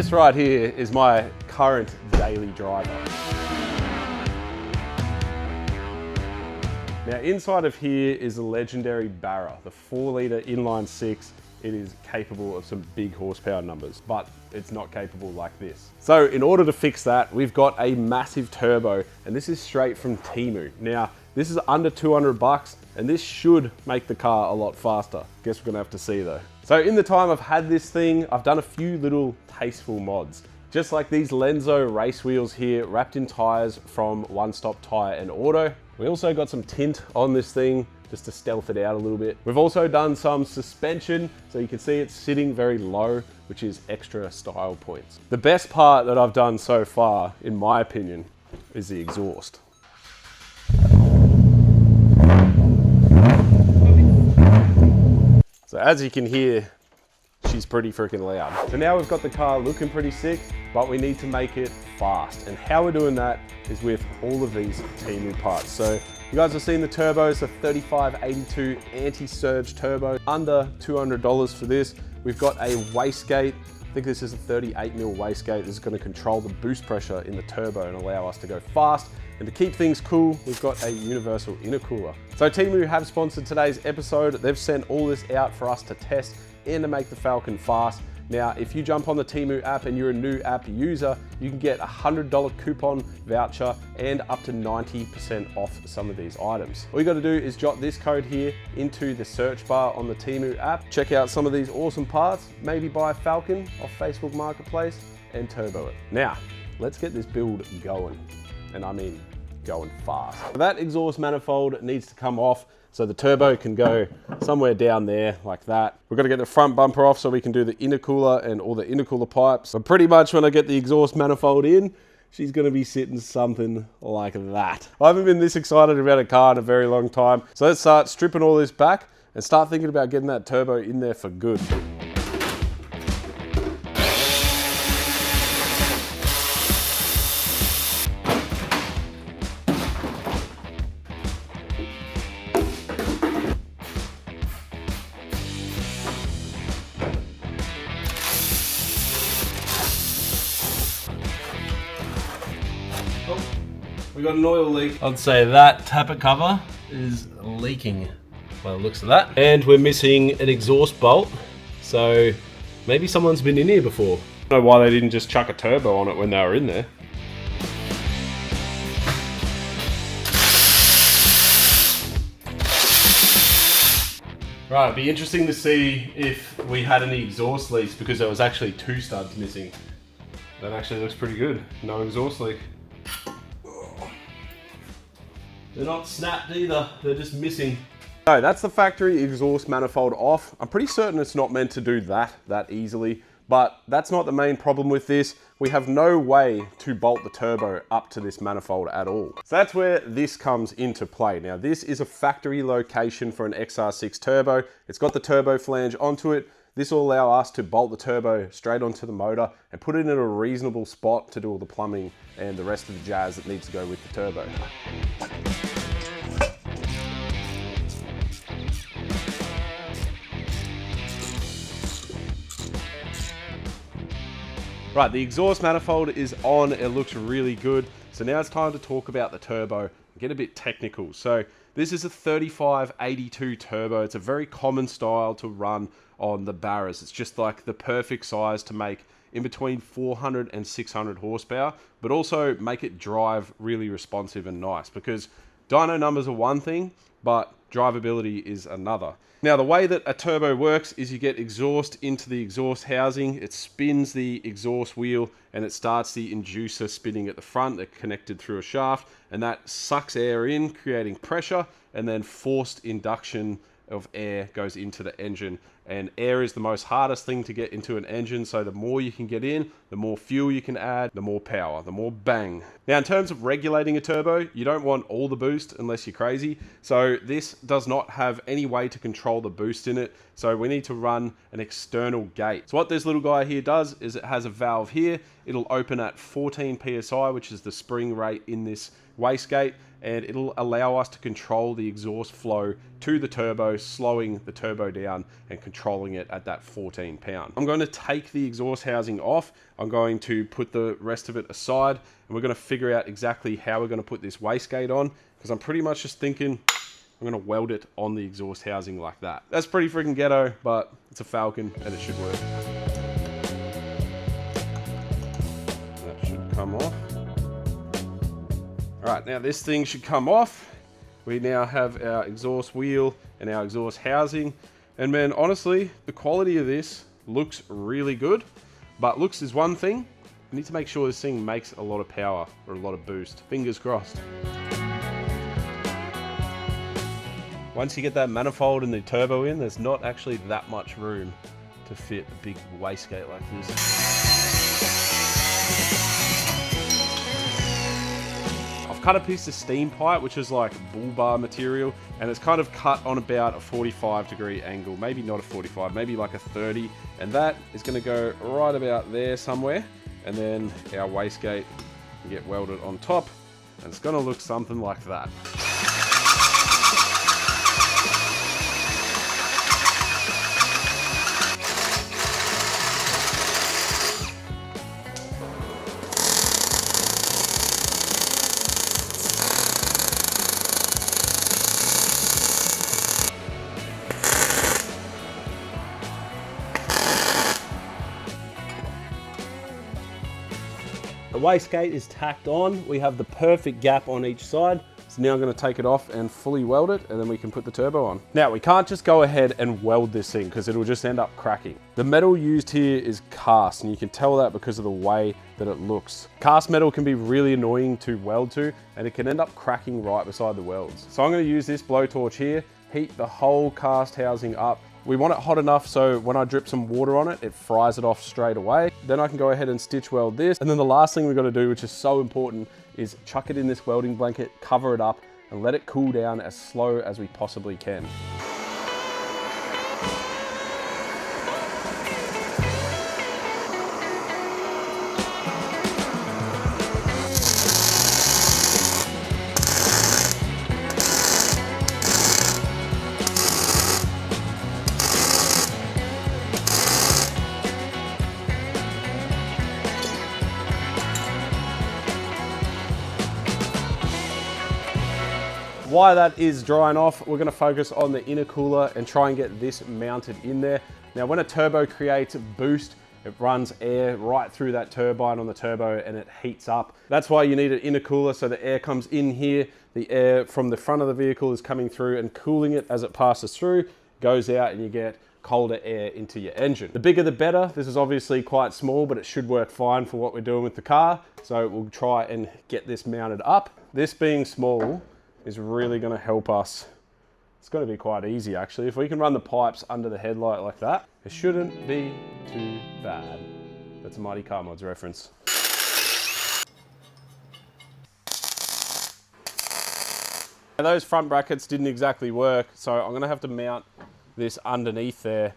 This right here is my current daily driver. Now inside of here is a legendary Barra, the 4-litre inline 6. It is capable of some big horsepower numbers, but it's not capable like this. So in order to fix that, we've got a massive turbo, and this is straight from Temu. Now, this is under 200 bucks, and this should make the car a lot faster. Guess we're gonna have to see though. So in the time I've had this thing, I've done a few little tasteful mods. Just like these Lenzo race wheels here, wrapped in tires from One Stop Tire and Auto. We also got some tint on this thing, just to stealth it out a little bit. We've also done some suspension, so you can see it's sitting very low, which is extra style points. The best part that I've done so far, in my opinion, is the exhaust. So as you can hear, she's pretty freaking loud. So now we've got the car looking pretty sick, but we need to make it fast. And how we're doing that is with all of these Temu parts. So you guys have seen the turbos, the 3582 anti-surge turbo, under $200 for this. We've got a wastegate. I think this is a 38mm wastegate. This is going to control the boost pressure in the turbo and allow us to go fast. And to keep things cool, we've got a universal intercooler. So Temu have sponsored today's episode. They've sent all this out for us to test and to make the Falcon fast. Now, if you jump on the Temu app and you're a new app user, you can get a $100 coupon voucher and up to 90% off some of these items. All you gotta do is jot this code here into the search bar on the Temu app, check out some of these awesome parts, maybe buy a Falcon off Facebook Marketplace and turbo it. Now, let's get this build going. And I mean, going fast. That exhaust manifold needs to come off so the turbo can go somewhere down there like that. We're gonna get the front bumper off so we can do the intercooler and all the intercooler pipes. But pretty much when I get the exhaust manifold in, she's gonna be sitting something like that. I haven't been this excited about a car in a very long time. So let's start stripping all this back and start thinking about getting that turbo in there for good. We got an oil leak. I'd say that tappet cover is leaking by the looks of that. And we're missing an exhaust bolt. So maybe someone's been in here before. I don't know why they didn't just chuck a turbo on it when they were in there. Right, it'd be interesting to see if we had any exhaust leaks because there was actually 2 studs missing. That actually looks pretty good. No exhaust leak. They're not snapped either, they're just missing. So that's the factory exhaust manifold off. I'm pretty certain it's not meant to do that easily, but that's not the main problem with this. We have no way to bolt the turbo up to this manifold at all. So that's where this comes into play. Now this is a factory location for an XR6 turbo. It's got the turbo flange onto it. This will allow us to bolt the turbo straight onto the motor and put it in a reasonable spot to do all the plumbing and the rest of the jazz that needs to go with the turbo. Right, the exhaust manifold is on, it looks really good. So now it's time to talk about the turbo and get a bit technical. So this is a 3582 turbo. It's a very common style to run on the Barras. It's just like the perfect size to make in between 400 and 600 horsepower, but also make it drive really responsive and nice, because dyno numbers are one thing, but drivability is another. Now the way that a turbo works is you get exhaust into the exhaust housing, it spins the exhaust wheel and it starts the inducer spinning at the front. They're connected through a shaft and that sucks air in, creating pressure, and then forced induction of air goes into the engine. And air is the most hardest thing to get into an engine, so the more you can get in, the more fuel you can add, the more power, the more bang. Now in terms of regulating a turbo, you don't want all the boost unless you're crazy. So this does not have any way to control the boost in it. So we need to run an external gate. So what this little guy here does is it has a valve here. It'll open at 14 PSI, which is the spring rate in this wastegate, and it'll allow us to control the exhaust flow to the turbo, slowing the turbo down and controlling it at that 14 pound. I'm going to take the exhaust housing off. I'm going to put the rest of it aside, and we're going to figure out exactly how we're going to put this wastegate on, because I'm pretty much just thinking I'm going to weld it on the exhaust housing like that. That's pretty freaking ghetto, but it's a Falcon and it should work. That should come off. All right, now this thing should come off. We now have our exhaust wheel and our exhaust housing. And man, honestly, the quality of this looks really good, but looks is one thing. We need to make sure this thing makes a lot of power or a lot of boost. Fingers crossed. Once you get that manifold and the turbo in, there's not actually that much room to fit a big wastegate like this. I've cut a piece of steam pipe, which is like bull bar material, and it's kind of cut on about a 45-degree angle, maybe not a 45, maybe like a 30, and that is going to go right about there somewhere, and then our wastegate can get welded on top, and it's going to look something like that. The wastegate is tacked on. We have the perfect gap on each side. So now I'm going to take it off and fully weld it, and then we can put the turbo on. Now we can't just go ahead and weld this thing because it'll just end up cracking. The metal used here is cast, and you can tell that because of the way that it looks. Cast metal can be really annoying to weld to, and it can end up cracking right beside the welds. So I'm going to use this blowtorch here, heat the whole cast housing up. We want it hot enough so when I drip some water on it, it fries it off straight away. Then I can go ahead and stitch weld this. And then the last thing we've got to do, which is so important, is chuck it in this welding blanket, cover it up, and let it cool down as slow as we possibly can. While that is drying off, we're going to focus on the intercooler and try and get this mounted in there. Now, when a turbo creates a boost, it runs air right through that turbine on the turbo and it heats up. That's why you need an intercooler, so the air comes in here. The air from the front of the vehicle is coming through and cooling it as it passes through, goes out, and you get colder air into your engine. The bigger the better. This is obviously quite small, but it should work fine for what we're doing with the car. So we'll try and get this mounted up. This being small is really going to help us. It's going to be quite easy actually. If we can run the pipes under the headlight like that, it shouldn't be too bad. That's a Mighty Car Mods reference. Now, those front brackets didn't exactly work, so I'm going to have to mount this underneath there.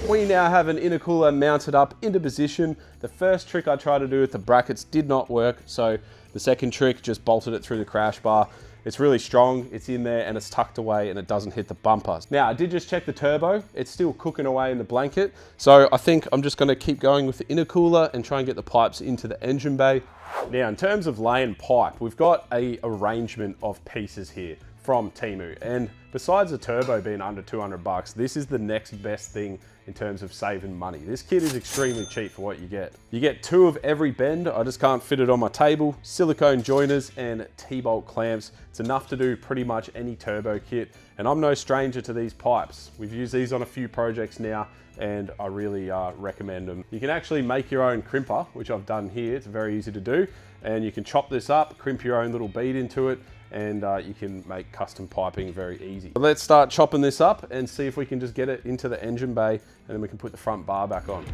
We now have an intercooler mounted up into position. The first trick I tried to do with the brackets did not work, so the second trick just bolted it through the crash bar. It's really strong, it's in there, and it's tucked away and it doesn't hit the bumper. Now, I did just check the turbo. It's still cooking away in the blanket, so I think I'm just going to keep going with the intercooler and try and get the pipes into the engine bay. Now, in terms of laying pipe, we've got an arrangement of pieces here from Temu, and besides the turbo being under 200 bucks, this is the next best thing in terms of saving money. This kit is extremely cheap for what you get. You get 2 of every bend. I just can't fit it on my table. Silicone joiners and T-bolt clamps. It's enough to do pretty much any turbo kit, and I'm no stranger to these pipes. We've used these on a few projects now, and I really recommend them. You can actually make your own crimper, which I've done here. It's very easy to do, and you can chop this up, crimp your own little bead into it, and you can make custom piping very easy. But let's start chopping this up and see if we can just get it into the engine bay, and then we can put the front bar back on.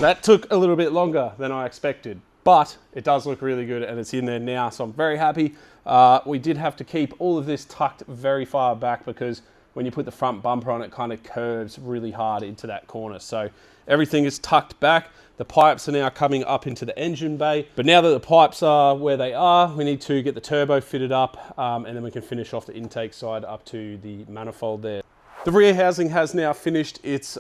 That took a little bit longer than I expected, but it does look really good and it's in there now, so I'm very happy. We did have to keep all of this tucked very far back because when you put the front bumper on, it kind of curves really hard into that corner. So everything is tucked back. The pipes are now coming up into the engine bay. But now that the pipes are where they are, we need to get the turbo fitted up and then we can finish off the intake side up to the manifold there. The rear housing has now finished its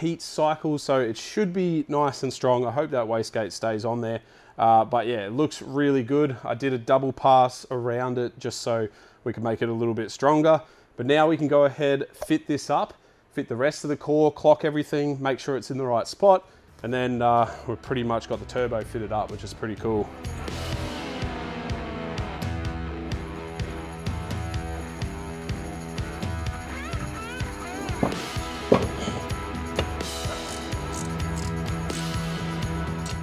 heat cycle, so it should be nice and strong. I hope that wastegate stays on there. But yeah, it looks really good. I did a double pass around it just so we can make it a little bit stronger. But now we can go ahead, fit this up, fit the rest of the core, clock everything, make sure it's in the right spot. And then we've pretty much got the turbo fitted up, which is pretty cool.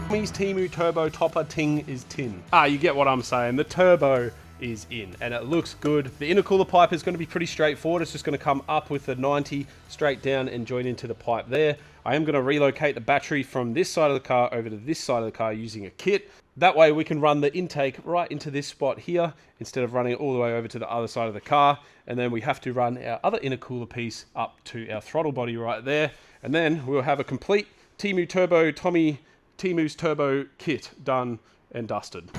Tommy's Temu turbo topper ting is tin. You get what I'm saying. The turbo is in and it looks good. The intercooler pipe is going to be pretty straightforward. It's just going to come up with the 90 straight down and join into the pipe there. I am going to relocate the battery from this side of the car over to this side of the car using a kit. That way we can run the intake right into this spot here instead of running it all the way over to the other side of the car. And then we have to run our other intercooler piece up to our throttle body right there. And then we'll have a complete Temu Turbo Temu's turbo kit done and dusted.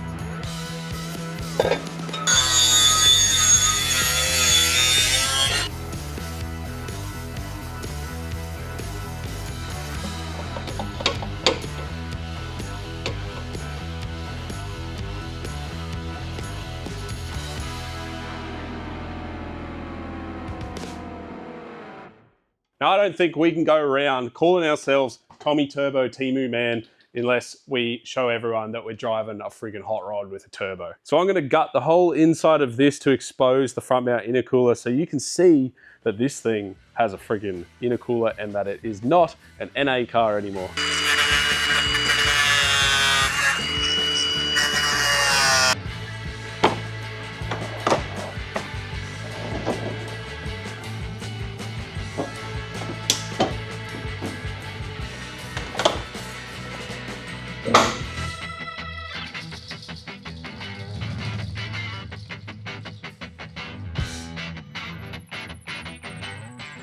Now, I don't think we can go around calling ourselves Tommy Turbo Temu Man unless we show everyone that we're driving a friggin' hot rod with a turbo. So I'm going to gut the whole inside of this to expose the front mount intercooler so you can see that this thing has a friggin' intercooler and that it is not an NA car anymore.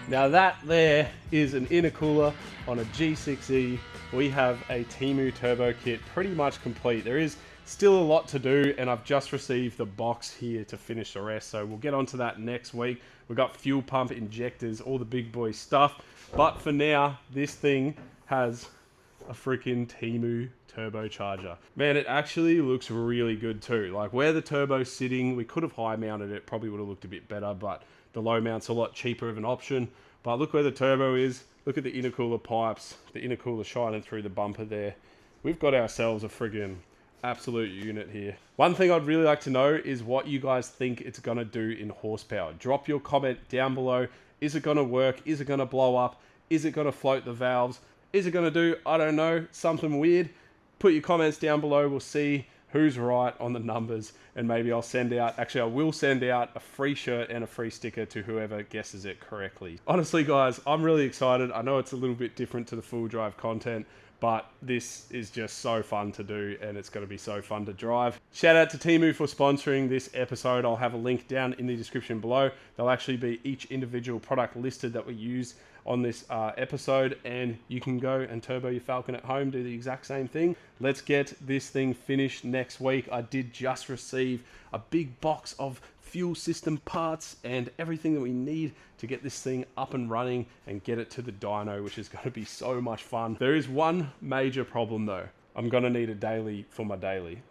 Now that there is an intercooler on a G6E. We have a Temu turbo kit pretty much complete. There is still a lot to do and I've just received the box here to finish the rest. So we'll get onto that next week. We've got fuel pump injectors, all the big boy stuff. But for now, this thing has a freaking Temu turbocharger. Man, it actually looks really good too. Like where the turbo's sitting, we could have high mounted it, probably would have looked a bit better, but the low mount's a lot cheaper of an option. But look where the turbo is. Look at the intercooler pipes, the intercooler shining through the bumper there. We've got ourselves a friggin' absolute unit here. One thing I'd really like to know is what you guys think it's gonna do in horsepower. Drop your comment down below. Is it gonna work? Is it gonna blow up? Is it gonna float the valves? Is it gonna do, I don't know, something weird? Put your comments down below. We'll see who's right on the numbers, and maybe I'll send out, actually I will send out a free shirt and a free sticker to whoever guesses it correctly. Honestly guys, I'm really excited. I know it's a little bit different to the full drive content, but this is just so fun to do and it's going to be so fun to drive. Shout out to Temu for sponsoring this episode. I'll have a link down in the description below. There'll actually be each individual product listed that we use on this episode, and you can go and turbo your Falcon at home, do the exact same thing. Let's get this thing finished next week. I did just receive a big box of fuel system parts and everything that we need to get this thing up and running and get it to the dyno, which is going to be so much fun. There is one major problem though. I'm going to need a daily for my daily.